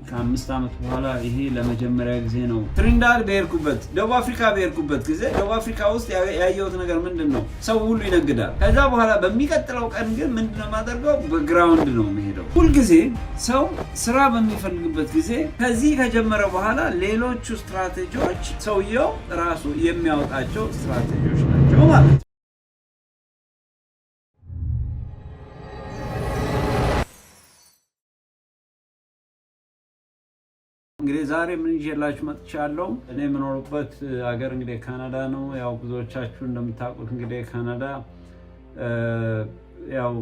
ከ5 ዓመት በኋላ ይሄ ለመጀመሪያ ጊዜ ነው ትሪንዳድ በሄድኩበት ደቡብ አፍሪካ በሄድኩበት ጊዜ ደቡብ አፍሪካ ውስጥ ያየሁት ነገር ምንድነው ሰው ሁሉ ይነግዳል። ከዛ በኋላ በሚቀጥለው ቀን ግን ምንድነው ማደርገው በግራውንድ ነው የሚሄደው። ሁሉ ጊዜ ሰው ስራ በሚፈልግበት ጊዜ ከዚህ ከጀመረ በኋላ ሌሎቹ ስትራቴጂዎች ሰውየው ራሱ የሚያወጣቸው ስትራቴጂዎች ናቸው ማለት ነው። እንግዲህ ዛሬ ምን ይዤላችሁ መጥቻለሁ። እኔ የምኖርበት ሀገር እንግዲህ ካናዳ ነው። ያው ብዙዎቻችሁ እንደምታውቁት እንግዲህ ካናዳ ያው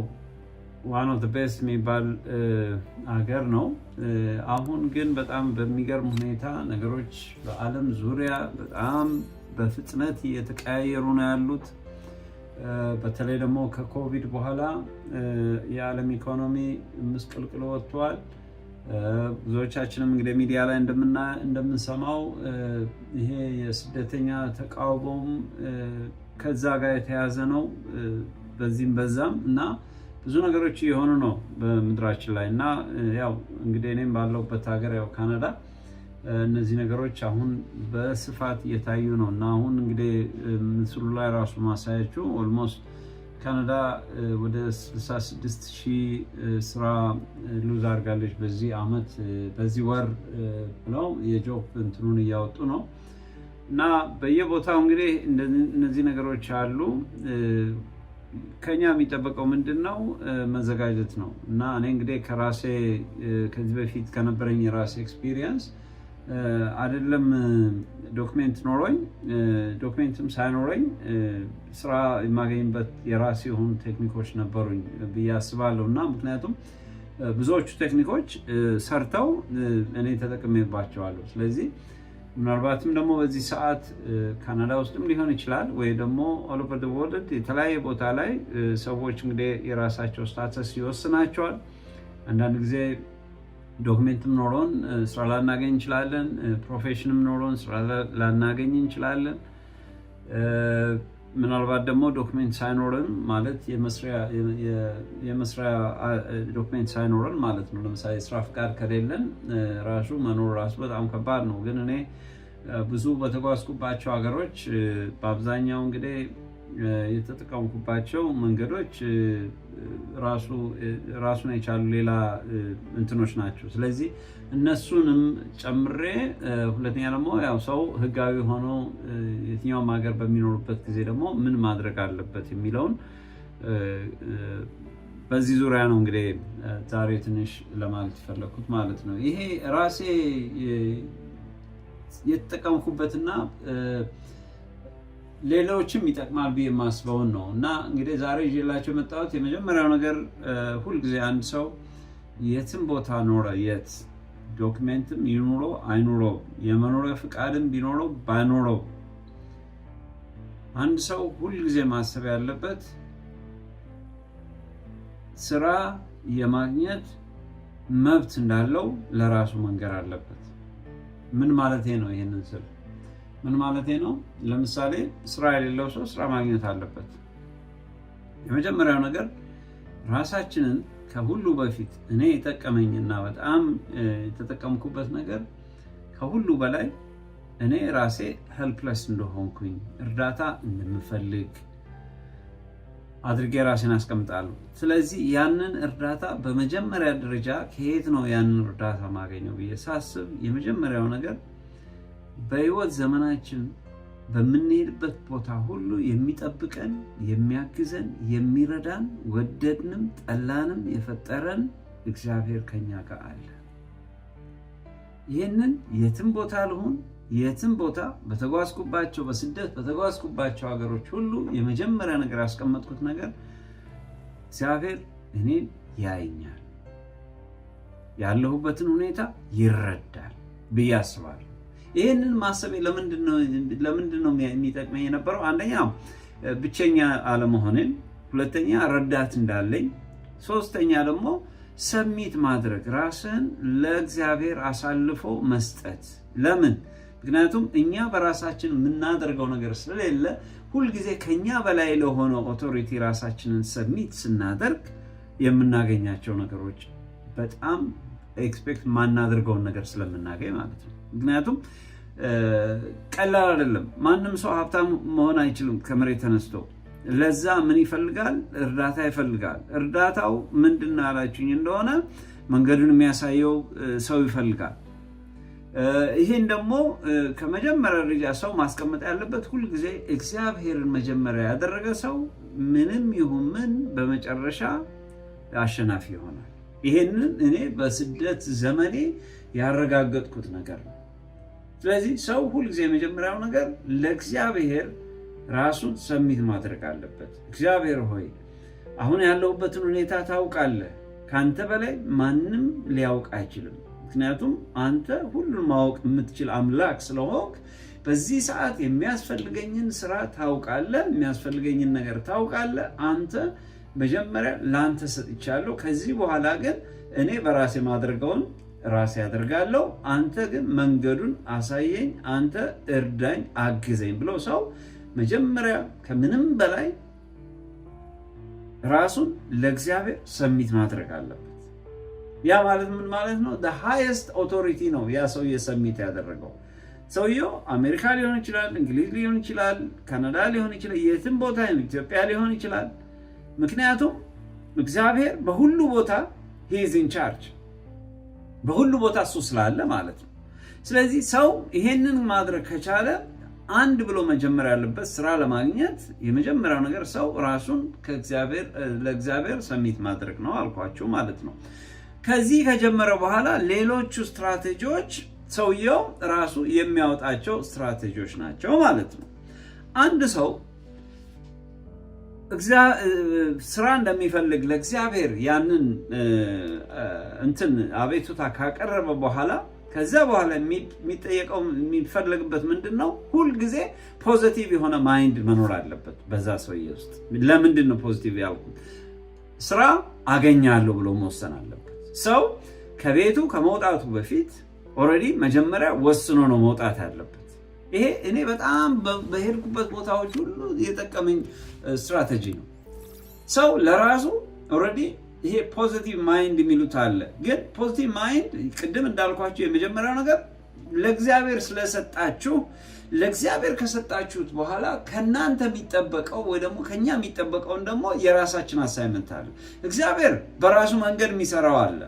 one of the best የሚባል ሀገር ነው። አሁን ግን በጣም በሚገርም ሁኔታ ነገሮች በዓለም ዙሪያ በጣም በፍጥነት እየተቀያየሩ ነው ያሉት። በተለይ ደግሞ ከኮቪድ በኋላ የዓለም ኢኮኖሚ ምስቅልቅል ወጥቷል። ብዙዎቻችንም እንግዲህ ሚዲያ ላይ እንደምንሰማው ይሄ የስደተኛ ተቃውሞም ከዛ ጋር የተያዘ ነው በዚህም በዛም እና ብዙ ነገሮች እየሆኑ ነው በምድራችን ላይ እና ያው እንግዲህ እኔም ባለሁበት ሀገር ያው ካናዳ እነዚህ ነገሮች አሁን በስፋት እየታዩ ነው እና አሁን እንግዲህ ምስሉ ላይ ራሱ ማሳያችሁ ኦልሞስት ካናዳ ወደ 66,000 ስራ ሉዝ አድርጋለች በዚህ አመት በዚህ ወር ብለው የጆብ እንትኑን እያወጡ ነው እና በየቦታው እንግዲህ እነዚህ ነገሮች አሉ። ከኛ የሚጠበቀው ምንድነው መዘጋጀት ነው እና እኔ እንግዲህ ከራሴ ከዚህ በፊት ከነበረኝ የራሴ ኤክስፒሪየንስ አይደለም ዶክመንት ኖሮኝ ዶክመንትም ሳይኖረኝ ስራ የማገኝበት የራሴ የሆኑ ቴክኒኮች ነበሩኝ ብዬ አስባለሁ እና ምክንያቱም ብዙዎቹ ቴክኒኮች ሰርተው እኔ ተጠቅሜባቸዋለሁ። ስለዚህ ምናልባትም ደግሞ በዚህ ሰዓት ካናዳ ውስጥም ሊሆን ይችላል ወይ ደግሞ all over the world የተለያየ ቦታ ላይ ሰዎች እንግዲህ የራሳቸው ስታተስ ይወስናቸዋል። አንዳንድ ጊዜ ዶክመንትም ኖሮን ስራ ላናገኝ እንችላለን። ፕሮፌሽንም ኖሮን ስራ ላናገኝ እንችላለን። ምናልባት ደግሞ ዶክመንት ሳይኖረን ማለት የመስሪያ ዶክመንት ሳይኖረን ማለት ነው። ለምሳሌ ስራ ፍቃድ ከሌለን ራሱ መኖር ራሱ በጣም ከባድ ነው። ግን እኔ ብዙ በተጓዝኩባቸው ሀገሮች በአብዛኛው እንግዲህ የተጠቀምኩባቸው መንገዶች ራሱን የቻሉ ሌላ እንትኖች ናቸው። ስለዚህ እነሱንም ጨምሬ ሁለተኛ ደግሞ ያው ሰው ህጋዊ ሆኖ የትኛውም ሀገር በሚኖርበት ጊዜ ደግሞ ምን ማድረግ አለበት የሚለውን በዚህ ዙሪያ ነው እንግዲህ ዛሬ ትንሽ ለማለት ፈለኩት ማለት ነው። ይሄ ራሴ የተጠቀምኩበትና ሌሎችም ይጠቅማል ብዬ የማስበውን ነው እና እንግዲህ ዛሬ ይዤላችሁ የመጣሁት የመጀመሪያው ነገር ሁልጊዜ አንድ ሰው የትም ቦታ ኖረ የት ዶክመንትም ይኑረው አይኑረው የመኖሪያ ፍቃድም ቢኖረው ባይኖረው አንድ ሰው ሁልጊዜ ማሰብ ያለበት ስራ የማግኘት መብት እንዳለው ለራሱ መንገር አለበት። ምን ማለቴ ነው? ይሄንን ስል ምን ማለቴ ነው? ለምሳሌ ስራ የሌለው ሰው ስራ ማግኘት አለበት። የመጀመሪያው ነገር ራሳችንን ከሁሉ በፊት እኔ የጠቀመኝና በጣም የተጠቀምኩበት ነገር ከሁሉ በላይ እኔ ራሴ ሄልፕለስ እንደሆንኩኝ እርዳታ እንደምፈልግ አድርጌ ራሴን አስቀምጣለሁ። ስለዚህ ያንን እርዳታ በመጀመሪያ ደረጃ ከየት ነው ያንን እርዳታ ማገኘው ብዬ ሳስብ የመጀመሪያው ነገር በህይወት ዘመናችን በምንሄድበት ቦታ ሁሉ የሚጠብቀን የሚያግዘን የሚረዳን ወደድንም ጠላንም የፈጠረን እግዚአብሔር ከኛ ጋር አለ። ይህንን የትም ቦታ ልሁን የትም ቦታ በተጓዝኩባቸው በስደት በተጓዝኩባቸው ሀገሮች ሁሉ የመጀመሪያ ነገር ያስቀመጥኩት ነገር እግዚአብሔር እኔን ያየኛል፣ ያለሁበትን ሁኔታ ይረዳል ብዬ አስባለሁ። ይህንን ማሰቤ ለምንድን ነው የሚጠቅመኝ የነበረው? አንደኛ ብቸኛ አለመሆንን፣ ሁለተኛ ረዳት እንዳለኝ፣ ሶስተኛ ደግሞ ሰሚት ማድረግ ራስን ለእግዚአብሔር አሳልፎ መስጠት። ለምን? ምክንያቱም እኛ በራሳችን የምናደርገው ነገር ስለሌለ ሁልጊዜ ከኛ በላይ ለሆነው ኦቶሪቲ ራሳችንን ሰሚት ስናደርግ የምናገኛቸው ነገሮች በጣም ኤክስፔክት ማናደርገውን ነገር ስለምናገኝ ማለት ነው። ምክንያቱም ቀላል አይደለም። ማንም ሰው ሀብታም መሆን አይችልም ከመሬት ተነስቶ። ለዛ ምን ይፈልጋል? እርዳታ ይፈልጋል። እርዳታው ምንድን ነው ያላችሁኝ እንደሆነ መንገዱን የሚያሳየው ሰው ይፈልጋል። ይሄን ደግሞ ከመጀመሪያ ደረጃ ሰው ማስቀመጥ ያለበት ሁል ጊዜ እግዚአብሔርን መጀመሪያ ያደረገ ሰው ምንም ይሁን ምን በመጨረሻ አሸናፊ ይሆናል። ይሄንን እኔ በስደት ዘመኔ ያረጋገጥኩት ነገር ነው። ስለዚህ ሰው ሁል ጊዜ የመጀመሪያው ነገር ለእግዚአብሔር ራሱን ሰሚት ማድረግ አለበት። እግዚአብሔር ሆይ አሁን ያለሁበትን ሁኔታ ታውቃለህ። ካንተ በላይ ማንም ሊያውቅ አይችልም። ምክንያቱም አንተ ሁሉን ማወቅ የምትችል አምላክ ስለሆንክ በዚህ ሰዓት የሚያስፈልገኝን ስራ ታውቃለህ፣ የሚያስፈልገኝን ነገር ታውቃለህ። አንተ መጀመሪያ ለአንተ ሰጥቻለሁ። ከዚህ በኋላ ግን እኔ በራሴ ማድረገውን ራሴ ያደርጋለሁ። አንተ ግን መንገዱን አሳየኝ፣ አንተ እርዳኝ፣ አግዘኝ ብሎ ሰው መጀመሪያ ከምንም በላይ ራሱን ለእግዚአብሔር ሰሚት ማድረግ አለበት። ያ ማለት ምን ማለት ነው? the highest authority ነው ያ ሰውዬ ሰሚት ያደረገው። ሰውየው አሜሪካ ሊሆን ይችላል፣ እንግሊዝ ሊሆን ይችላል፣ ካናዳ ሊሆን ይችላል፣ የትም ቦታ ኢትዮጵያ ሊሆን ይችላል። ምክንያቱም እግዚአብሔር በሁሉ ቦታ he is in charge፣ በሁሉ ቦታ እሱ ስላለ ማለት ነው። ስለዚህ ሰው ይሄንን ማድረግ ከቻለ አንድ ብሎ መጀመር ያለበት ስራ ለማግኘት የመጀመሪያው ነገር ሰው ራሱን ለእግዚአብሔር ሰሚት ማድረግ ነው አልኳችሁ ማለት ነው። ከዚህ ከጀመረ በኋላ ሌሎቹ ስትራቴጂዎች ሰውየው ራሱ የሚያወጣቸው ስትራቴጂዎች ናቸው ማለት ነው። አንድ ሰው ስራ እንደሚፈልግ ለእግዚአብሔር ያንን አቤቱታ ካቀረበ በኋላ ከዛ በኋላ የሚጠየቀው የሚፈልግበት ምንድነው? ሁል ጊዜ ፖዚቲቭ የሆነ ማይንድ መኖር አለበት በዛ ሰውዬ ውስጥ። ለምንድን ነው ፖዚቲቭ ያልኩት? ስራ አገኛለሁ ብሎ መወሰን አለበት። ሰው ከቤቱ ከመውጣቱ በፊት ኦልሬዲ መጀመሪያ ወስኖ ነው መውጣት ያለበት። ይሄ እኔ በጣም በሄድኩበት ቦታዎች ሁሉ የጠቀመኝ ስትራቴጂ ነው። ሰው ለራሱ ኦልሬዲ ይሄ ፖዚቲቭ ማይንድ የሚሉት አለ። ግን ፖዚቲቭ ማይንድ ቅድም እንዳልኳችሁ የመጀመሪያው ነገር ለእግዚአብሔር ስለሰጣችሁ፣ ለእግዚአብሔር ከሰጣችሁት በኋላ ከናንተ የሚጠበቀው ወይ ደግሞ ከኛ የሚጠበቀውን ደግሞ የራሳችን አሳይመንት አለ። እግዚአብሔር በራሱ መንገድ የሚሰራው አለ።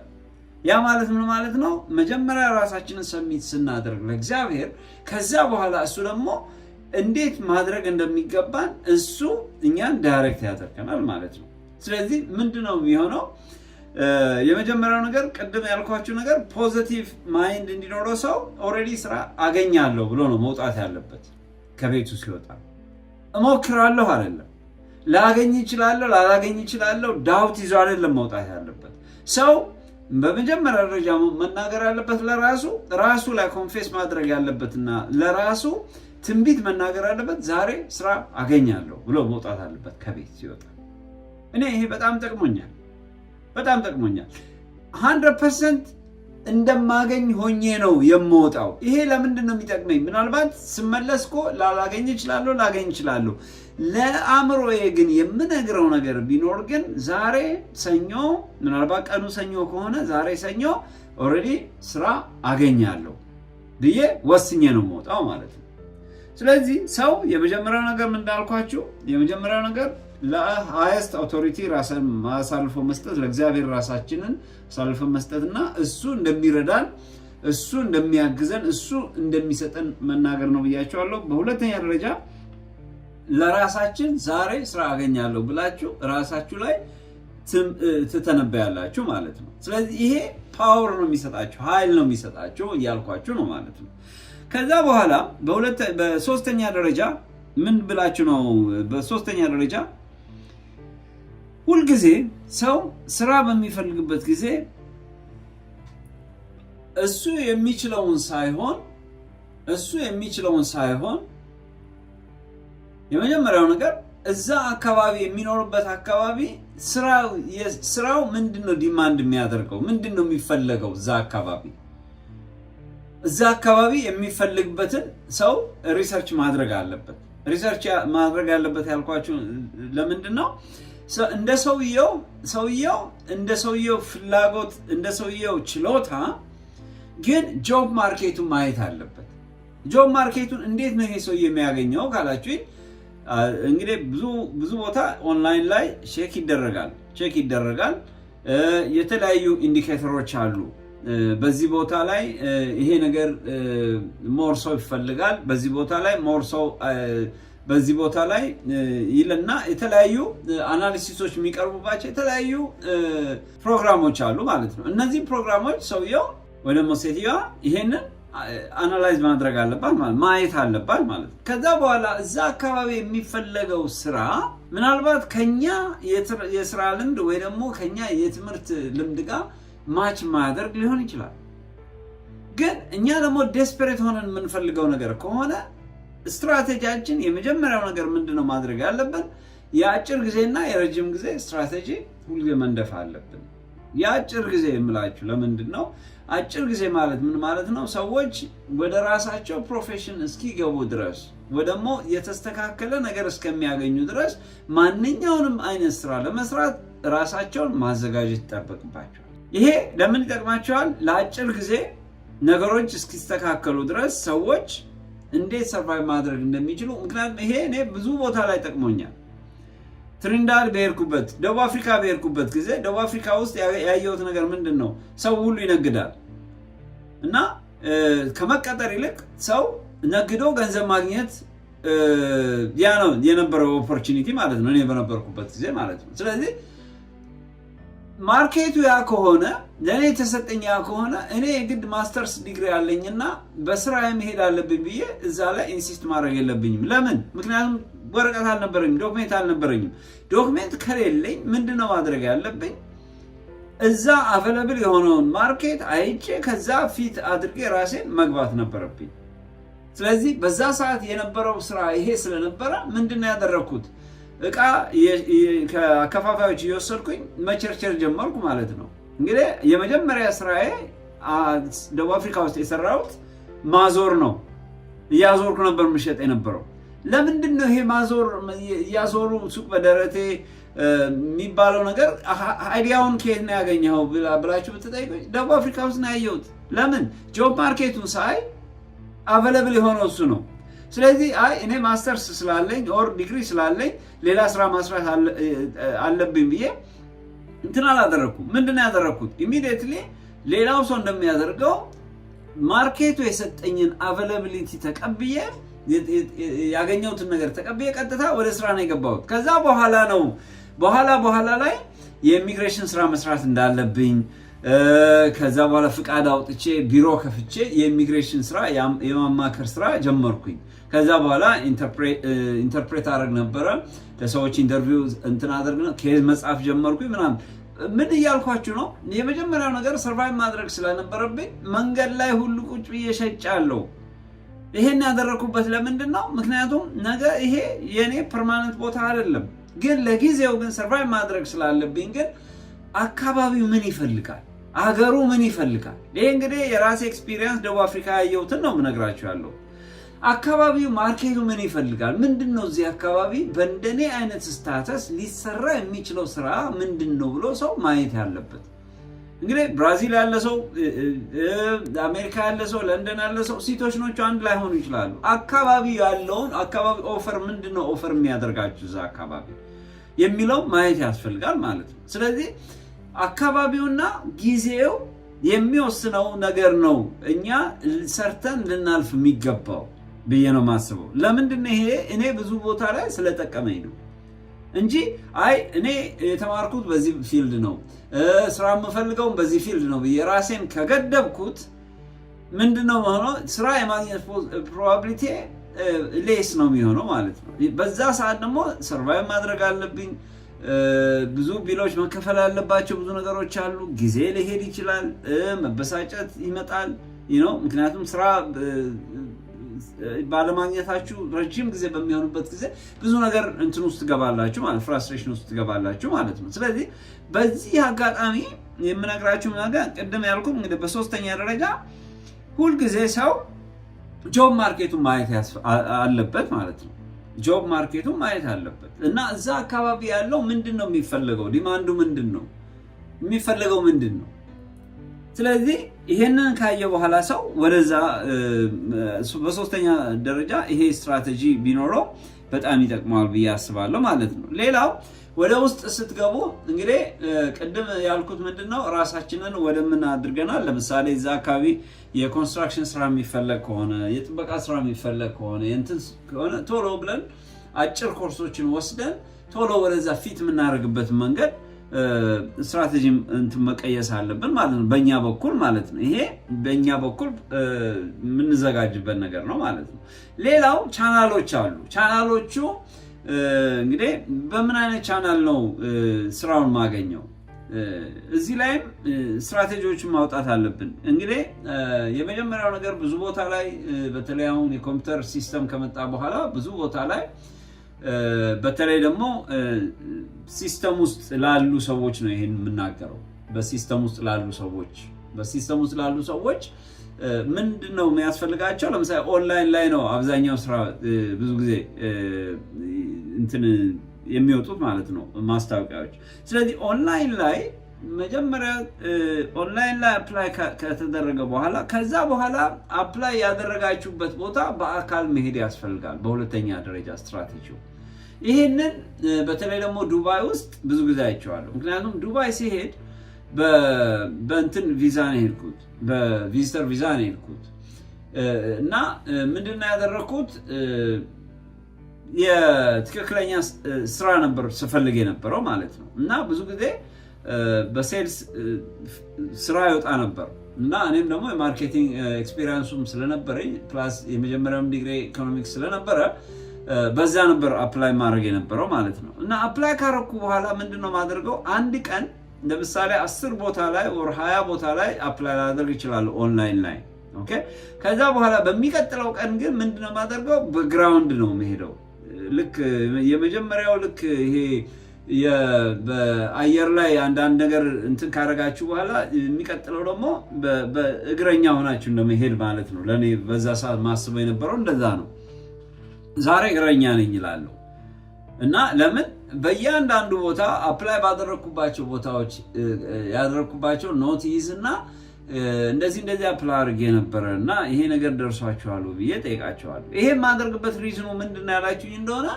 ያ ማለት ምን ማለት ነው? መጀመሪያ ራሳችንን ሰሚት ስናደርግ ለእግዚአብሔር፣ ከዛ በኋላ እሱ ደግሞ እንዴት ማድረግ እንደሚገባን እሱ እኛን ዳይሬክት ያደርገናል ማለት ነው። ስለዚህ ምንድነው የሚሆነው? የመጀመሪያው ነገር ቅድም ያልኳችሁ ነገር ፖዚቲቭ ማይንድ እንዲኖረው ሰው ኦልሬዲ ስራ አገኛለሁ ብሎ ነው መውጣት ያለበት። ከቤቱ ሲወጣ እሞክራለሁ አይደለም፣ ላገኝ ይችላለሁ ላላገኝ ይችላለሁ ዳውት ይዞ አይደለም መውጣት ያለበት። ሰው በመጀመሪያ ደረጃ መናገር ያለበት ራሱ ላይ ኮንፌስ ማድረግ ያለበትና ለራሱ ትንቢት መናገር ያለበት ዛሬ ስራ አገኛለሁ ብሎ መውጣት አለበት ከቤት ሲወጣ። እኔ ይሄ በጣም ጠቅሞኛል። 100% እንደማገኝ ሆኜ ነው የምወጣው። ይሄ ለምንድን ነው የሚጠቅመኝ? ምናልባት ስመለስ እኮ ላገኝ እችላለሁ። ለአእምሮዬ ግን የምነግረው ነገር ቢኖር ግን ዛሬ ሰኞ፣ ምናልባት ቀኑ ሰኞ ከሆነ ዛሬ ሰኞ ኦልሬዲ ስራ አገኛለሁ ብዬ ወስኜ ነው የምወጣው ማለት ነው። ስለዚህ ሰው የመጀመሪያው ነገር ምን እንዳልኳችሁ፣ የመጀመሪያው ነገር ለሃይስት አውቶሪቲ ራስን አሳልፎ መስጠት፣ ለእግዚአብሔር ራሳችንን አሳልፎ መስጠትና እሱ እንደሚረዳን፣ እሱ እንደሚያግዘን፣ እሱ እንደሚሰጠን መናገር ነው ብያቸዋለሁ። በሁለተኛ ደረጃ ለራሳችን ዛሬ ስራ አገኛለሁ ብላችሁ ራሳችሁ ላይ ትተነበያላችሁ ማለት ነው። ስለዚህ ይሄ ፓወር ነው የሚሰጣችሁ፣ ኃይል ነው የሚሰጣችሁ እያልኳችሁ ነው ማለት ነው። ከዛ በኋላ በሶስተኛ ደረጃ ምን ብላችሁ ነው? በሶስተኛ ደረጃ ሁልጊዜ ሰው ስራ በሚፈልግበት ጊዜ እሱ የሚችለውን ሳይሆን የመጀመሪያው ነገር እዛ አካባቢ የሚኖርበት አካባቢ ስራው ምንድነው ዲማንድ የሚያደርገው፣ ምንድነው የሚፈለገው እዛ አካባቢ የሚፈልግበትን ሰው ሪሰርች ማድረግ አለበት። ሪሰርች ማድረግ ያለበት ያልኳችሁ ለምንድን ነው? እንደ ሰውየው ፍላጎት እንደ ሰውየው ችሎታ ግን ጆብ ማርኬቱን ማየት አለበት። ጆብ ማርኬቱን እንዴት ነው ይሄ ሰው የሚያገኘው ካላችሁኝ እንግዲህ ብዙ ቦታ ኦንላይን ላይ ቼክ ይደረጋል። የተለያዩ ኢንዲኬተሮች አሉ። በዚህ ቦታ ላይ ይሄ ነገር ሞር ሰው ይፈልጋል፣ በዚህ ቦታ ላይ ሞር ሰው በዚህ ቦታ ላይ ይልና የተለያዩ አናሊሲሶች የሚቀርቡባቸው የተለያዩ ፕሮግራሞች አሉ ማለት ነው። እነዚህ ፕሮግራሞች ሰውየው ወይ ደግሞ ሴትዮዋ ይሄንን አናላይዝ ማድረግ አለባት ማለት ማየት አለባት ማለት ነው። ከዛ በኋላ እዛ አካባቢ የሚፈለገው ስራ ምናልባት ከኛ የስራ ልምድ ወይ ደግሞ ከኛ የትምህርት ልምድ ጋር ማች ማድረግ ሊሆን ይችላል። ግን እኛ ደግሞ ዴስፐሬት ሆነን የምንፈልገው ነገር ከሆነ ስትራቴጂያችን የመጀመሪያው ነገር ምንድነው ማድረግ ያለብን? የአጭር ጊዜና የረጅም ጊዜ ስትራቴጂ ሁልጊዜ መንደፍ አለብን። የአጭር ጊዜ የምላችሁ ለምንድን ነው? አጭር ጊዜ ማለት ምን ማለት ነው? ሰዎች ወደ ራሳቸው ፕሮፌሽን እስኪገቡ ድረስ ወይ ደግሞ የተስተካከለ ነገር እስከሚያገኙ ድረስ ማንኛውንም አይነት ስራ ለመስራት ራሳቸውን ማዘጋጀት ይጠበቅባቸዋል። ይሄ ለምን ይጠቅማቸዋል? ለአጭር ጊዜ ነገሮች እስኪስተካከሉ ድረስ ሰዎች እንዴት ሰርቫይቭ ማድረግ እንደሚችሉ። ምክንያቱም ይሄ እኔ ብዙ ቦታ ላይ ጠቅሞኛል። ትሪንዳድ በሄድኩበት፣ ደቡብ አፍሪካ በሄድኩበት ጊዜ ደቡብ አፍሪካ ውስጥ ያየሁት ነገር ምንድን ነው? ሰው ሁሉ ይነግዳል እና ከመቀጠር ይልቅ ሰው ነግዶ ገንዘብ ማግኘት ያ ነው የነበረው ኦፖርቹኒቲ ማለት ነው፣ እኔ በነበርኩበት ጊዜ ማለት ነው። ስለዚህ ማርኬቱ ያ ከሆነ ለእኔ የተሰጠኝ ያ ከሆነ እኔ የግድ ማስተርስ ዲግሪ ያለኝና በስራ መሄድ አለብኝ ብዬ እዛ ላይ ኢንሲስት ማድረግ የለብኝም። ለምን? ምክንያቱም ወረቀት አልነበረኝም፣ ዶክሜንት አልነበረኝም። ዶክሜንት ከሌለኝ ምንድነው ማድረግ ያለብኝ? እዛ አቬለብል የሆነውን ማርኬት አይቼ ከዛ ፊት አድርጌ ራሴን መግባት ነበረብኝ። ስለዚህ በዛ ሰዓት የነበረው ስራ ይሄ ስለነበረ ምንድነው ያደረኩት? እቃ ከአከፋፋዮች እየወሰድኩኝ መቸርቸር ጀመርኩ ማለት ነው። እንግዲህ የመጀመሪያ ስራዬ ደቡብ አፍሪካ ውስጥ የሰራሁት ማዞር ነው። እያዞርኩ ነበር የምሸጥ የነበረው። ለምንድን ነው ይሄ ማዞር እያዞሩ ሱቅ በደረቴ የሚባለው ነገር አይዲያውን ከየት ነው ያገኘኸው ብላችሁ ብትጠይቁኝ ደቡብ አፍሪካ ውስጥ ነው ያየሁት። ለምን? ጆብ ማርኬቱን ሳይ አቬለብል የሆነው እሱ ነው። ስለዚህ እኔ ማስተርስ ስላለኝ ኦር ዲግሪ ስላለኝ ሌላ ስራ መስራት አለብኝ ብዬ እንትን አላደረኩም። ምንድን ነው ያደረኩት? ኢሚዲየትሊ ሌላው ሰው እንደሚያደርገው ማርኬቱ የሰጠኝን አቬላቢሊቲ ተቀብዬ ያገኘሁትን ነገር ተቀብዬ ቀጥታ ወደ ስራ ነው የገባሁት። ከዛ በኋላ ላይ የኢሚግሬሽን ስራ መስራት እንዳለብኝ ከዛ በኋላ ፍቃድ አውጥቼ ቢሮ ከፍቼ የኢሚግሬሽን ስራ የማማከር ስራ ጀመርኩኝ። ከዛ በኋላ ኢንተርፕሬት አደረግ ነበረ፣ ለሰዎች ኢንተርቪው እንትን አደረግ ነው፣ ኬዝ መጻፍ ጀመርኩኝ ምናምን። ምን እያልኳችሁ ነው? የመጀመሪያው ነገር ሰርቫይቭ ማድረግ ስለነበረብኝ መንገድ ላይ ሁሉ ቁጭ ብዬ ሸጫለሁ። ይሄን ያደረኩበት ለምንድን ነው? ምክንያቱም ነገ ይሄ የኔ ፐርማነንት ቦታ አይደለም፣ ግን ለጊዜው ግን ሰርቫይቭ ማድረግ ስላለብኝ ግን አካባቢው ምን ይፈልጋል፣ አገሩ ምን ይፈልጋል። ይሄ እንግዲህ የራሴ ኤክስፒሪየንስ ደቡብ አፍሪካ ያየሁትን ነው የምነግራችሁ ያለው። አካባቢው ማርኬቱ ምን ይፈልጋል፣ ምንድነው እዚህ አካባቢ በእንደኔ አይነት ስታተስ ሊሰራ የሚችለው ስራ ምንድነው ብሎ ሰው ማየት ያለበት። እንግዲህ ብራዚል ያለ ሰው፣ አሜሪካ ያለ ሰው፣ ለንደን ያለ ሰው ሲቶችኖቹ አንድ ላይ ሆኑ ይችላሉ። አካባቢ ያለውን አካባቢ ኦፈር ምንድነው ኦፈር የሚያደርጋችሁ እዛ አካባቢ የሚለው ማየት ያስፈልጋል ማለት ነው። ስለዚህ አካባቢውና ጊዜው የሚወስነው ነገር ነው እኛ ሰርተን ልናልፍ የሚገባው ብዬ ነው ማስበው። ለምንድነው ይሄ እኔ ብዙ ቦታ ላይ ስለጠቀመኝ ነው እንጂ እኔ የተማርኩት በዚህ ፊልድ ነው፣ ስራ የምፈልገው በዚህ ፊልድ ነው ብዬ ራሴን ከገደብኩት ምንድነው ሆኖ ስራ የማግኘት ፕሮባቢሊቲ ሌስ ነው የሚሆነው ማለት ነው። በዛ ሰዓት ደግሞ ሰርቫይቭ ማድረግ አለብኝ። ብዙ ቢሎች መከፈል ያለባቸው ብዙ ነገሮች አሉ። ጊዜ ሊሄድ ይችላል፣ መበሳጨት ይመጣል። ምክንያቱም ስራ ባለማግኘታችሁ ረጅም ጊዜ በሚሆኑበት ጊዜ ብዙ ነገር እንትን ውስጥ ትገባላችሁ ማለት ፍራስትሬሽን ውስጥ ትገባላችሁ ማለት ነው። ስለዚህ በዚህ አጋጣሚ የምነግራችሁ ነገር ቅድም ያልኩት እንግዲህ በሶስተኛ ደረጃ ሁልጊዜ ሰው ጆብ ማርኬቱን ማየት አለበት ማለት ነው። ጆብ ማርኬቱ ማየት አለበት እና እዛ አካባቢ ያለው ምንድነው የሚፈልገው፣ ዲማንዱ ምንድነው የሚፈልገው ምንድነው። ስለዚህ ይሄንን ካየ በኋላ ሰው ወደዛ በሶስተኛ ደረጃ ይሄ ስትራቴጂ ቢኖረው በጣም ይጠቅማል ብዬ አስባለሁ ማለት ነው። ሌላው ወደ ውስጥ ስትገቡ እንግዲህ ቅድም ያልኩት ምንድነው ራሳችንን ወደ ምን አድርገናል። ለምሳሌ እዛ አካባቢ የኮንስትራክሽን ስራ የሚፈለግ ከሆነ የጥበቃ ስራ የሚፈለግ ከሆነ የእንትን ከሆነ ቶሎ ብለን አጭር ኮርሶችን ወስደን ቶሎ ወደዛ ፊት የምናደርግበት መንገድ ስትራቴጂ እንትን መቀየስ አለብን ማለት ነው፣ በእኛ በኩል ማለት ነው። ይሄ በእኛ በኩል የምንዘጋጅበት ነገር ነው ማለት ነው። ሌላው ቻናሎች አሉ። ቻናሎቹ እንግዲህ በምን አይነት ቻናል ነው ስራውን ማገኘው፣ እዚህ ላይም ስትራቴጂዎችን ማውጣት አለብን። እንግዲህ የመጀመሪያው ነገር ብዙ ቦታ ላይ በተለይ አሁን የኮምፒውተር ሲስተም ከመጣ በኋላ ብዙ ቦታ ላይ በተለይ ደግሞ ሲስተም ውስጥ ላሉ ሰዎች ነው ይሄን የምናገረው። በሲስተም ውስጥ ላሉ ሰዎች ምንድነው የሚያስፈልጋቸው? ለምሳሌ ኦንላይን ላይ ነው አብዛኛው ስራ ብዙ ጊዜ እንትን የሚወጡት ማለት ነው ማስታወቂያዎች። ስለዚህ ኦንላይን ላይ መጀመሪያ ኦንላይን ላይ አፕላይ ከተደረገ በኋላ ከዛ በኋላ አፕላይ ያደረጋችሁበት ቦታ በአካል መሄድ ያስፈልጋል። በሁለተኛ ደረጃ ስትራቴጂው ይሄንን በተለይ ደግሞ ዱባይ ውስጥ ብዙ ጊዜ አይቼዋለሁ። ምክንያቱም ዱባይ ሲሄድ በእንትን ቪዛ ነው የሄድኩት፣ በቪዚተር ቪዛ ነው የሄድኩት እና ምንድነው ያደረኩት የትክክለኛ ስራ ነበር ስፈልግ የነበረው ማለት ነው። እና ብዙ ጊዜ በሴልስ ስራ ይወጣ ነበር እና እኔም ደግሞ የማርኬቲንግ ኤክስፒሪየንሱም ስለነበረኝ ፕላስ የመጀመሪያውም ዲግሪ ኢኮኖሚክስ ስለነበረ በዛ ነበር አፕላይ ማድረግ የነበረው ማለት ነው። እና አፕላይ ካረኩ በኋላ ምንድነው ማድረገው አንድ ቀን ለምሳሌ 10 ቦታ ላይ ወር 20 ቦታ ላይ አፕላይ ላደርግ ይችላል ኦንላይን ላይ። ኦኬ ከዛ በኋላ በሚቀጥለው ቀን ግን ምንድነው ማደርገው በግራውንድ ነው መሄደው። ልክ የመጀመሪያው ልክ ይሄ በአየር ላይ አንዳንድ ነገር እንትን ካረጋችሁ በኋላ የሚቀጥለው ደግሞ በእግረኛ ሆናችሁ እንደመሄድ ማለት ነው። ለኔ በዛ ሰዓት ማስበው የነበረው እንደዛ ነው። ዛሬ እግረኛ ነኝ ይላል እና ለምን በእያንዳንዱ ቦታ አፕላይ ባደረኩባቸው ቦታዎች ያደረኩባቸው ኖት ይዝና እንደዚህ አፕላይ አድርጌ ነበር እና ይሄ ነገር ደርሷችኋል ብዬ ጠይቃቸዋለሁ። ይሄ ማድረግበት ሪዝኑ ምንድነው ያላችሁኝ እንደሆነ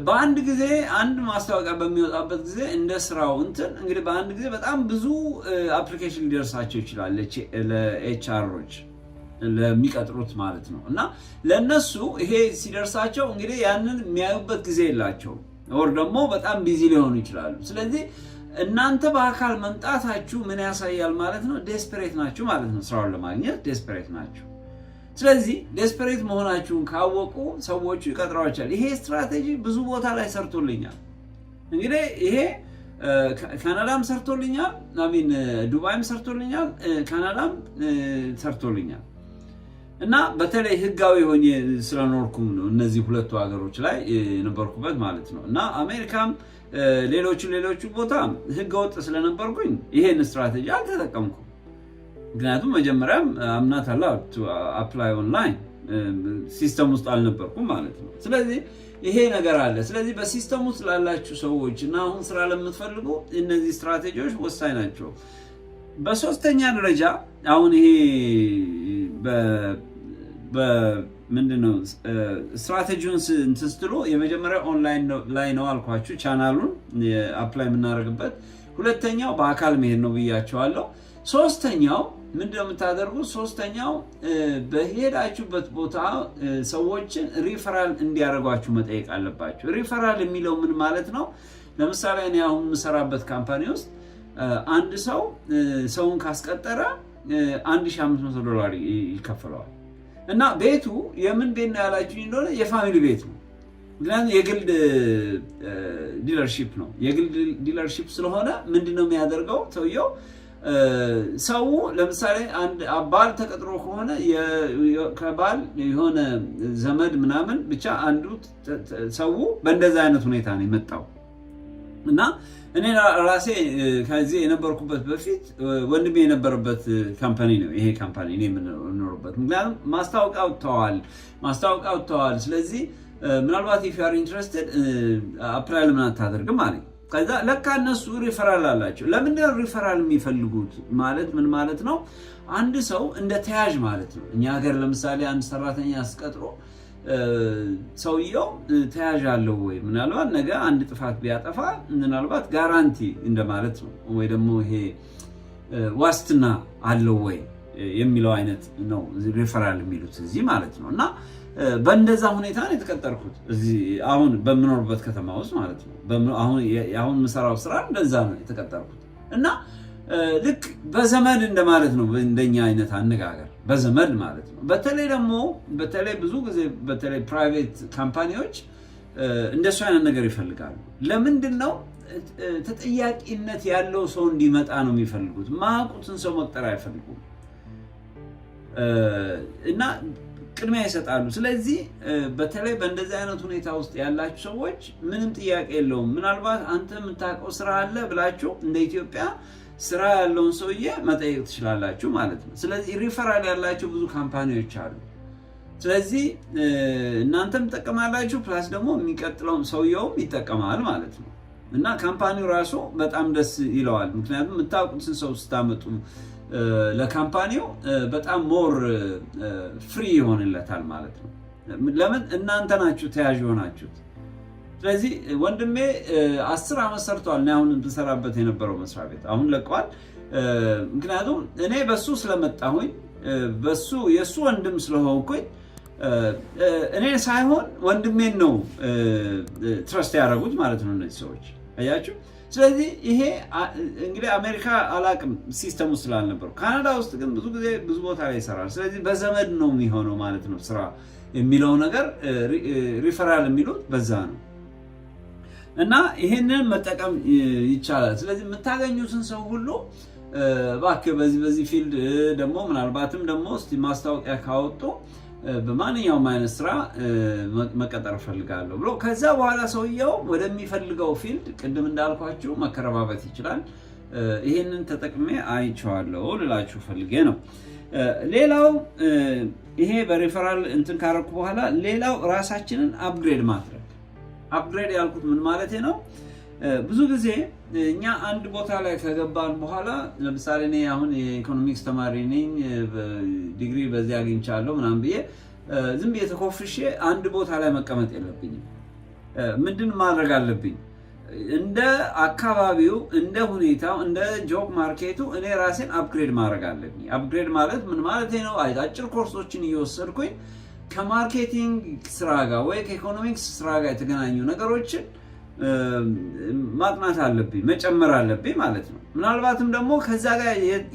በአንድ ጊዜ አንድ ማስታወቂያ በሚወጣበት ጊዜ እንደ ስራው እንትን እንግዲህ በአንድ ጊዜ በጣም ብዙ አፕሊኬሽን ሊደርሳቸው ይችላል ለኤችአሮች ለሚቀጥሩት ማለት ነው። እና ለነሱ ይሄ ሲደርሳቸው እንግዲህ ያንን የሚያዩበት ጊዜ የላቸውም ወር ደግሞ በጣም ቢዚ ሊሆኑ ይችላሉ። ስለዚህ እናንተ በአካል መምጣታችሁ ምን ያሳያል ማለት ነው? ዴስፐሬት ናችሁ ማለት ነው። ስራውን ለማግኘት ዴስፐሬት ናችሁ። ስለዚህ ዴስፐሬት መሆናችሁን ካወቁ ሰዎቹ ይቀጥሯቸዋል። ይሄ ስትራቴጂ ብዙ ቦታ ላይ ሰርቶልኛል። እንግዲህ ይሄ ካናዳም ሰርቶልኛል፣ ዱባይም ሰርቶልኛል፣ ካናዳም ሰርቶልኛል። እና በተለይ ህጋዊ ሆኜ ስለኖርኩም ነው እነዚህ ሁለቱ ሀገሮች ላይ የነበርኩበት ማለት ነው። እና አሜሪካም ሌሎቹ ቦታ ህገወጥ ስለነበርኩኝ ይሄን ስትራቴጂ አልተጠቀምኩም። ምክንያቱም መጀመሪያም አምናት አፕላይ ኦንላይን ሲስተም ውስጥ አልነበርኩም ማለት ነው። ስለዚህ ይሄ ነገር አለ። ስለዚህ በሲስተም ውስጥ ላላችሁ ሰዎች እና አሁን ስራ ለምትፈልጉ እነዚህ ስትራቴጂዎች ወሳኝ ናቸው። በሶስተኛ ደረጃ አሁን ይሄ ምንድነው ስትራቴጂውን እንትን ስትሉ የመጀመሪያው ኦንላይን ላይ ነው አልኳችሁ፣ ቻናሉን አፕላይ የምናደርግበት። ሁለተኛው በአካል መሄድ ነው ብያቸዋለሁ። ሶስተኛው ምንድነው የምታደርጉት? ሶስተኛው በሄዳችሁበት ቦታ ሰዎችን ሪፈራል እንዲያደርጓችሁ መጠየቅ አለባችሁ። ሪፈራል የሚለው ምን ማለት ነው? ለምሳሌ እኔ አሁን የምሰራበት ካምፓኒ ውስጥ አንድ ሰው ሰውን ካስቀጠረ $1,500 ይከፈለዋል። እና ቤቱ የምን ቤት ነው ያላችሁኝ እንደሆነ የፋሚሊ ቤት ነው። ምክንያቱም የግል ዲለርሺፕ ነው። የግል ዲለርሺፕ ስለሆነ ምንድነው የሚያደርገው ሰውየው ሰው ለምሳሌ አንድ ባል ተቀጥሮ ከሆነ ከባል የሆነ ዘመድ ምናምን ብቻ አንዱ ሰው በእንደዛ አይነት ሁኔታ ነው የመጣው። እና እኔ ራሴ ከዚህ የነበርኩበት በፊት ወንድሜ የነበረበት ካምፓኒ ነው ይሄ ካምፓኒ እኔ የምኖርበት። ምክንያቱም ማስታወቂያ አውጥተዋል። ስለዚህ ምናልባት if you are interested አፕላይ ለምን አታደርግም አለኝ። ከዛ ለካ እነሱ ሪፈራል አላቸው። ለምንድን ነው ሪፈራል የሚፈልጉት ማለት ምን ማለት ነው? አንድ ሰው እንደ ተያዥ ማለት ነው። እኛ ሀገር ለምሳሌ አንድ ሰራተኛ አስቀጥሮ ሰውየው ተያዥ አለው ወይ ምናልባት ነገ አንድ ጥፋት ቢያጠፋ ምናልባት ጋራንቲ እንደማለት ነው፣ ወይ ደግሞ ይሄ ዋስትና አለው ወይ የሚለው አይነት ነው ሪፈራል የሚሉት እዚህ ማለት ነው። እና በእንደዛ ሁኔታ ነው የተቀጠርኩት እዚህ አሁን በምኖርበት ከተማ ውስጥ ማለት ነው። አሁን የምሰራው ስራ እንደዛ ነው የተቀጠርኩት። እና ልክ በዘመድ እንደማለት ነው እንደኛ አይነት አነጋገር በዘመድ ማለት ነው። በተለይ ብዙ ጊዜ በተለይ ፕራይቬት ካምፓኒዎች እንደሱ አይነት ነገር ይፈልጋሉ። ለምንድን ነው? ተጠያቂነት ያለው ሰው እንዲመጣ ነው የሚፈልጉት። ማያውቁትን ሰው መቅጠር አይፈልጉም እና ቅድሚያ ይሰጣሉ። ስለዚህ በተለይ በእንደዚህ አይነት ሁኔታ ውስጥ ያላችሁ ሰዎች ምንም ጥያቄ የለውም። ምናልባት አንተ የምታውቀው ስራ አለ ብላችሁ እንደ ኢትዮጵያ ስራ ያለውን ሰውዬ መጠየቅ ትችላላችሁ ማለት ነው። ስለዚህ ሪፈራል ያላችሁ ብዙ ካምፓኒዎች አሉ። ስለዚህ እናንተም ትጠቀማላችሁ፣ ፕላስ ደግሞ የሚቀጥለውም ሰውየውም ይጠቀማል ማለት ነው። እና ካምፓኒው ራሱ በጣም ደስ ይለዋል። ምክንያቱም የምታውቁትን ሰው ስታመጡ ለካምፓኒው በጣም ሞር ፍሪ ይሆንለታል ማለት ነው። ለምን? እናንተ ናችሁ ተያዥ ሆናችሁት። ስለዚህ ወንድሜ 10 ዓመት ሰርቷል። እኔ አሁን እንሰራበት የነበረው መስሪያ ቤት አሁን ለቋል። ምክንያቱም እኔ በሱ ስለመጣሁኝ በሱ የሱ ወንድም ስለሆንኩኝ እኔ ሳይሆን ወንድሜን ነው ትረስት ያደረጉት ማለት ነው እነዚህ ሰዎች አያችሁ። ስለዚህ ይሄ እንግዲህ አሜሪካ አላቅም ሲስተሙ ስላልነበሩ፣ ካናዳ ውስጥ ግን ብዙ ጊዜ ብዙ ቦታ ላይ ይሰራል። ስለዚህ በዘመድ ነው የሚሆነው ማለት ነው ስራ የሚለው ነገር ሪፈራል የሚሉት በዛ ነው። እና ይሄንን መጠቀም ይቻላል። ስለዚህ የምታገኙትን ሰው ሁሉ እባክህ በዚህ ፊልድ ደግሞ ምናልባትም ደግሞ እስቲ ማስታወቂያ ካወጡ በማንኛውም አይነት ስራ መቀጠር ፈልጋለሁ ብሎ ከዛ በኋላ ሰውየው ወደሚፈልገው ፊልድ ቅድም እንዳልኳችሁ መከረባበት ይችላል። ይሄንን ተጠቅሜ አይቼዋለሁ ልላችሁ ፈልጌ ነው። ሌላው ይሄ በሪፈራል እንትን ካረኩ በኋላ ሌላው ራሳችንን አፕግሬድ ማድረግ። አፕግሬድ ያልኩት ምን ማለት ነው? ብዙ ጊዜ እኛ አንድ ቦታ ላይ ከገባን በኋላ ለምሳሌ እኔ አሁን የኢኮኖሚክስ ተማሪ ነኝ፣ ዲግሪ በዚህ አግኝቻለሁ ምናምን ብዬ ዝም ብዬ ተኮፍሼ አንድ ቦታ ላይ መቀመጥ የለብኝም። ምንድን ማድረግ አለብኝ? እንደ አካባቢው፣ እንደ ሁኔታው፣ እንደ ጆብ ማርኬቱ እኔ ራሴን አፕግሬድ ማድረግ አለብኝ። አፕግሬድ ማለት ምን ማለት ነው? አጭር ኮርሶችን እየወሰድኩኝ ከማርኬቲንግ ስራ ጋር ወይ ከኢኮኖሚክስ ስራ ጋር የተገናኙ ነገሮችን ማጥናት አለብኝ፣ መጨመር አለብኝ ማለት ነው። ምናልባትም ደግሞ ከዛ ጋር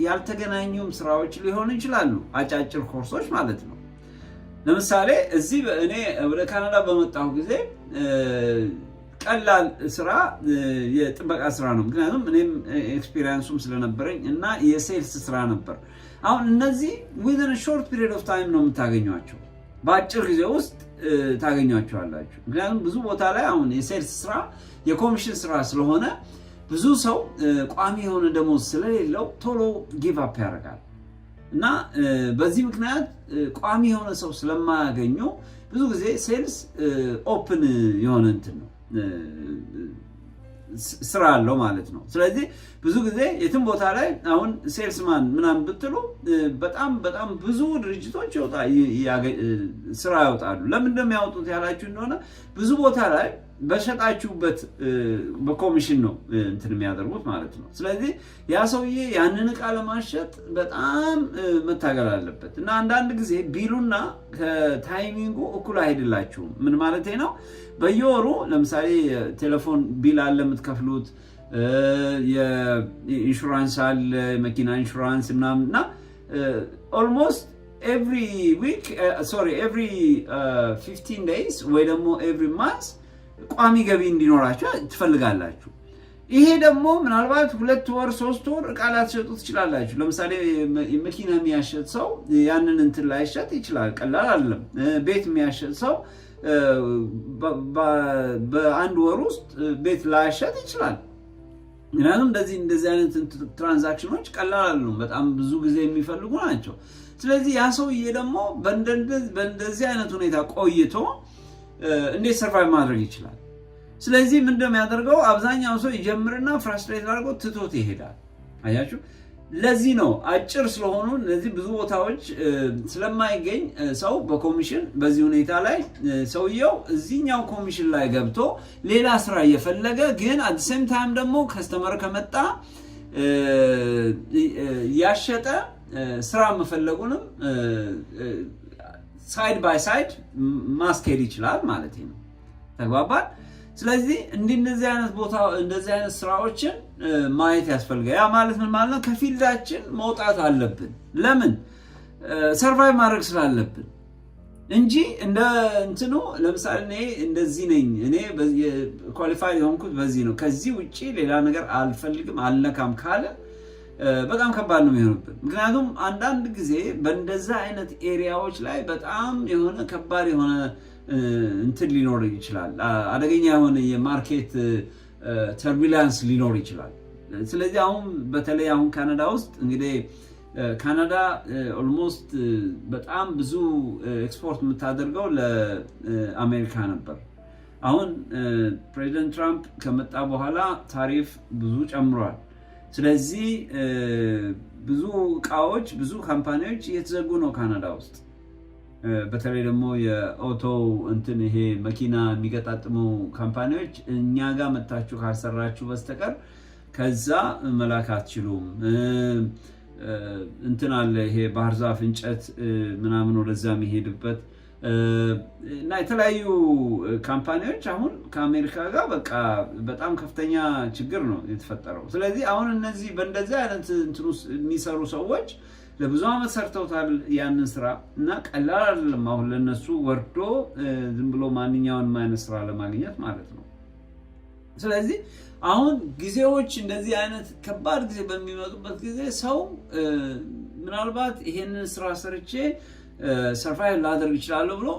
ያልተገናኙም ስራዎች ሊሆኑ ይችላሉ፣ አጫጭር ኮርሶች ማለት ነው። ለምሳሌ እዚህ እኔ ወደ ካናዳ በመጣሁ ጊዜ ቀላል ስራ የጥበቃ ስራ ነው። ምክንያቱም እኔም ኤክስፒሪየንሱም ስለነበረኝ እና የሴልስ ስራ ነበር። አሁን እነዚህ within a short period of time ነው የምታገኟቸው፣ በአጭር ጊዜ ውስጥ ታገኟቸዋላችሁ። ምክንያቱም ብዙ ቦታ ላይ አሁን የሴልስ ስራ የኮሚሽን ስራ ስለሆነ ብዙ ሰው ቋሚ የሆነ ደሞዝ ስለሌለው ቶሎ ጊቭ አፕ ያደርጋል እና በዚህ ምክንያት ቋሚ የሆነ ሰው ስለማያገኙ ብዙ ጊዜ ሴልስ ኦፕን የሆነ እንትን ነው ስራ አለው ማለት ነው። ስለዚህ ብዙ ጊዜ የትም ቦታ ላይ አሁን ሴልስማን ምናምን ብትሉ በጣም ብዙ ድርጅቶች ስራ ያወጣሉ። ለምን እንደሚያወጡት ያላችሁ እንደሆነ ብዙ ቦታ ላይ በሸጣችሁበት በኮሚሽን ነው እንትን የሚያደርጉት ማለት ነው። ስለዚህ ያ ሰውዬ ያንን ዕቃ ለማሸጥ በጣም መታገል አለበት እና አንዳንድ ጊዜ ቢሉና ከታይሚንጉ እኩል አይደላችሁም። ምን ማለት ነው? በየወሩ ለምሳሌ ቴሌፎን ቢል አለ የምትከፍሉት፣ የኢንሹራንስ አለ፣ መኪና ኢንሹራንስ ምናምን እና ኦልሞስት ኤቭሪ 15 days ወይ ደግሞ ኤቭሪ ማንስ ቋሚ ገቢ እንዲኖራችሁ ትፈልጋላችሁ። ይሄ ደግሞ ምናልባት 2 ወር 3 ወር ዕቃ ላትሸጡ ትችላላችሁ። ለምሳሌ መኪና የሚያሸጥ ሰው ያንን እንትን ላይሸጥ ይችላል፣ ቀላል አይደለም። ቤት የሚያሸጥ ሰው በአንድ ወር ውስጥ ቤት ላይሸጥ ይችላል። ምክንያቱም እንደዚህ አይነት ትራንዛክሽኖች ቀላል አይደሉም፣ በጣም ብዙ ጊዜ የሚፈልጉ ናቸው። ስለዚህ ያ ሰውዬ ደግሞ በእንደዚህ አይነት ሁኔታ ቆይቶ እንዴት ሰርቫይቭ ማድረግ ይችላል? ስለዚህ ምን እንደሚያደርገው አብዛኛው ሰው ይጀምርና ፍራስትሬት አድርጎ ትቶት ይሄዳል። አያችሁ፣ ለዚህ ነው አጭር ስለሆኑ እነዚህ ብዙ ቦታዎች ስለማይገኝ ሰው በኮሚሽን በዚህ ሁኔታ ላይ ሰውየው እዚህኛው ኮሚሽን ላይ ገብቶ ሌላ ስራ እየፈለገ ግን አት ሴም ታይም ደግሞ ከስተመር ከመጣ ያሸጠ ስራ መፈለጉንም ሳይድ ባይ ሳይድ ማስኬድ ይችላል ማለት ነው። ተግባባል? ስለዚህ እንደዚህ አይነት ስራዎችን ማየት ያስፈልጋል። ያ ማለት ምን ማለት ነው? ከፊልዳችን መውጣት አለብን። ለምን? ሰርቫይቭ ማድረግ ስላለብን እንጂ እንደ እንትኑ ለምሳሌ እኔ እንደዚህ ነኝ፣ እኔ ኳሊፋይድ የሆንኩት በዚህ ነው፣ ከዚህ ውጪ ሌላ ነገር አልፈልግም አልነካም ካለ በጣም ከባድ ነው የሚሆንብን። ምክንያቱም አንዳንድ ጊዜ በእንደዛ አይነት ኤሪያዎች ላይ በጣም የሆነ ከባድ የሆነ እንትን ሊኖር ይችላል። አደገኛ የሆነ የማርኬት ተርቢላንስ ሊኖር ይችላል። ስለዚህ አሁን በተለይ አሁን ካናዳ ውስጥ እንግዲህ ካናዳ ኦልሞስት በጣም ብዙ ኤክስፖርት የምታደርገው ለአሜሪካ ነበር። አሁን ፕሬዚደንት ትራምፕ ከመጣ በኋላ ታሪፍ ብዙ ጨምሯል። ስለዚህ ብዙ እቃዎች ብዙ ካምፓኒዎች እየተዘጉ ነው ካናዳ ውስጥ። በተለይ ደግሞ የኦቶ እንትን ይሄ መኪና የሚገጣጥሙ ካምፓኒዎች እኛ ጋር መታችሁ ካልሰራችሁ በስተቀር ከዛ መላክ አትችሉም። እንትን አለ ይሄ ባህር ዛፍ እንጨት ምናምን ወደዛ የሚሄድበት እና የተለያዩ ካምፓኒዎች አሁን ከአሜሪካ ጋር በቃ በጣም ከፍተኛ ችግር ነው የተፈጠረው። ስለዚህ አሁን እነዚህ በእንደዚህ አይነት እንትን ውስጥ የሚሰሩ ሰዎች ለብዙ ዓመት ሰርተውታል ያንን ስራ እና ቀላል አይደለም አሁን ለነሱ ወርዶ ዝም ብሎ ማንኛውንም አይነት ስራ ለማግኘት ማለት ነው። ስለዚህ አሁን ጊዜዎች እንደዚህ አይነት ከባድ ጊዜ በሚመጡበት ጊዜ ሰው ምናልባት ይሄንን ስራ ሰርቼ ሰርቫይቭ ላደርግ ይችላል ብሎ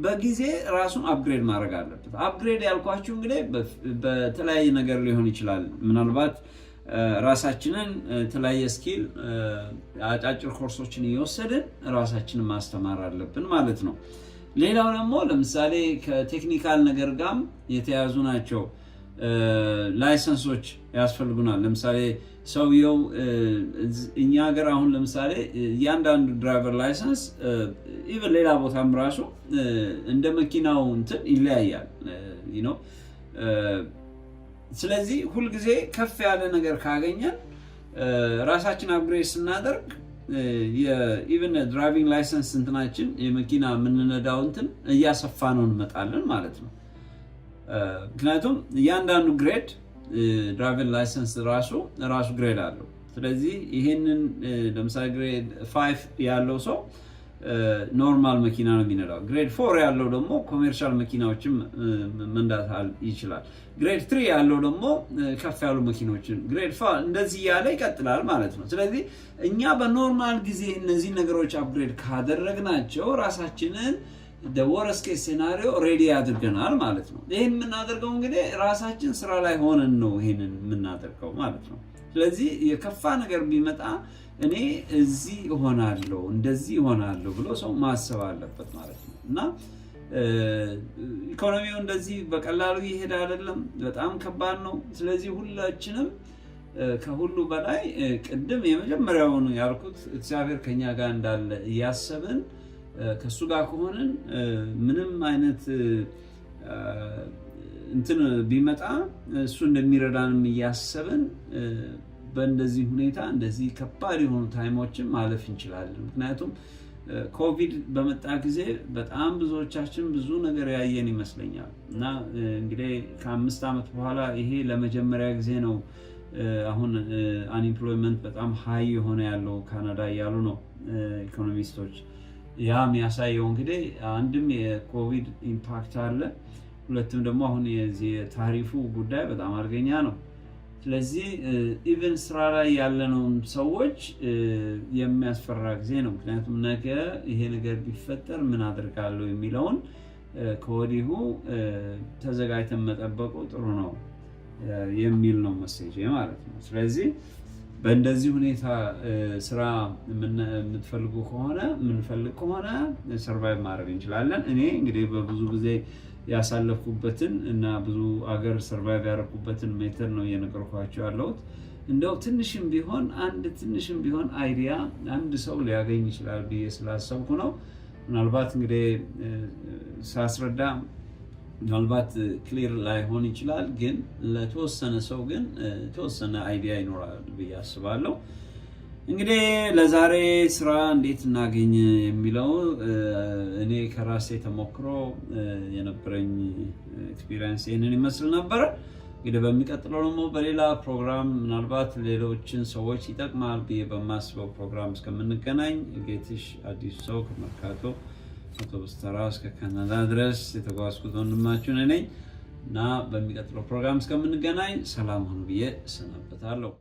በጊዜ ራሱን አፕግሬድ ማድረግ አለበት። አፕግሬድ ያልኳችሁ እንግዲህ በተለያየ ነገር ሊሆን ይችላል። ምናልባት ራሳችንን የተለያየ ስኪል አጫጭር ኮርሶችን እየወሰድን ራሳችንን ማስተማር አለብን ማለት ነው። ሌላው ደግሞ ለምሳሌ ከቴክኒካል ነገር ጋር የተያዙ ናቸው። ላይሰንሶች ያስፈልጉናል። ለምሳሌ ሰውየው እኛ ሀገር አሁን ለምሳሌ እያንዳንዱ ድራይቨር ላይሰንስ ኢቨን ሌላ ቦታም ራሱ እንደ መኪናው እንትን ይለያያል ነው። ስለዚህ ሁልጊዜ ከፍ ያለ ነገር ካገኘን ራሳችን አፕግሬድ ስናደርግ ኢቨን ድራይቪንግ ላይሰንስ እንትናችን የመኪና የምንነዳው እንትን እያሰፋ ነው እንመጣለን ማለት ነው። ምክንያቱም እያንዳንዱ ግሬድ ድራይቪንግ ላይሰንስ ራሱ ግሬድ አለው። ስለዚህ ይሄንን ለምሳሌ ግሬድ 5 ያለው ሰው ኖርማል መኪና ነው የሚነዳው። ግሬድ 4 ያለው ደግሞ ኮሜርሻል መኪናዎችን መንዳት ይችላል። ግሬድ 3 ያለው ደግሞ ከፍ ያሉ መኪኖችን፣ ግሬድ 5 እንደዚህ ያለ ይቀጥላል ማለት ነው። ስለዚህ እኛ በኖርማል ጊዜ እነዚህ ነገሮች አፕግሬድ ካደረግናቸው ራሳችንን ወረስት ኬስ ሴናሪዮ ሬዲ አድርገናል ማለት ነው። ይሄን የምናደርገው እንግዲህ ራሳችን ስራ ላይ ሆነን ነው ይሄንን የምናደርገው ማለት ነው። ስለዚህ የከፋ ነገር ቢመጣ እኔ እዚህ እሆናለሁ እንደዚህ እሆናለሁ ብሎ ሰው ማሰብ አለበት ማለት ነው። እና ኢኮኖሚው እንደዚህ በቀላሉ ይሄድ አይደለም፣ በጣም ከባድ ነው። ስለዚህ ሁላችንም ከሁሉ በላይ ቅድም የመጀመሪያውን ያልኩት እግዚአብሔር ከኛ ጋር እንዳለ እያሰብን ከሱ ጋር ከሆነን ምንም አይነት እንትን ቢመጣ እሱ እንደሚረዳንም እያሰብን በእንደዚህ ሁኔታ እንደዚህ ከባድ የሆኑ ታይሞችን ማለፍ እንችላለን። ምክንያቱም ኮቪድ በመጣ ጊዜ በጣም ብዙዎቻችን ብዙ ነገር ያየን ይመስለኛል እና እንግዲህ ከ5 ዓመት በኋላ ይሄ ለመጀመሪያ ጊዜ ነው አሁን አንኢምፕሎይመንት በጣም ሃይ የሆነ ያለው ካናዳ እያሉ ነው ኢኮኖሚስቶች። ያ የሚያሳየው እንግዲህ አንድም የኮቪድ ኢምፓክት አለ፣ ሁለትም ደግሞ አሁን የዚህ የታሪፉ ጉዳይ በጣም አደገኛ ነው። ስለዚህ ኢቨን ስራ ላይ ያለነውን ሰዎች የሚያስፈራ ጊዜ ነው። ምክንያቱም ነገ ይሄ ነገር ቢፈጠር ምን አደርጋለሁ የሚለውን ከወዲሁ ተዘጋጅተን መጠበቁ ጥሩ ነው የሚል ነው መሴጅ ማለት ነው። ስለዚህ በእንደዚህ ሁኔታ ስራ የምትፈልጉ ከሆነ የምንፈልግ ከሆነ ሰርቫይቭ ማድረግ እንችላለን። እኔ እንግዲህ በብዙ ጊዜ ያሳለፍኩበትን እና ብዙ አገር ሰርቫይቭ ያደረኩበትን ሜተድ ነው እየነገርኳቸው ያለሁት። እንደው ትንሽም ቢሆን አይዲያ አንድ ሰው ሊያገኝ ይችላል ብዬ ስላሰብኩ ነው። ምናልባት እንግዲህ ሳስረዳ ምናልባት ክሊር ላይሆን ይችላል፣ ግን ለተወሰነ ሰው ግን ተወሰነ አይዲያ ይኖራል ብዬ አስባለሁ። እንግዲህ ለዛሬ ስራ እንዴት እናገኝ የሚለው እኔ ከራሴ ተሞክሮ የነበረኝ ኤክስፒሪየንስ ይህንን ይመስል ነበር። እንግዲህ በሚቀጥለው ደግሞ በሌላ ፕሮግራም ምናልባት ሌሎችን ሰዎች ይጠቅማል ብዬ በማስበው ፕሮግራም እስከምንገናኝ ጌትሽ አዲሱ ሰው ከመርካቶ አውቶቡስ ተራ እስከ ካናዳ ድረስ የተጓዝኩት ወንድማችሁ ነኝ እና በሚቀጥለው ፕሮግራም እስከምንገናኝ ሰላም ሁኑ ብዬ እሰናበታለሁ።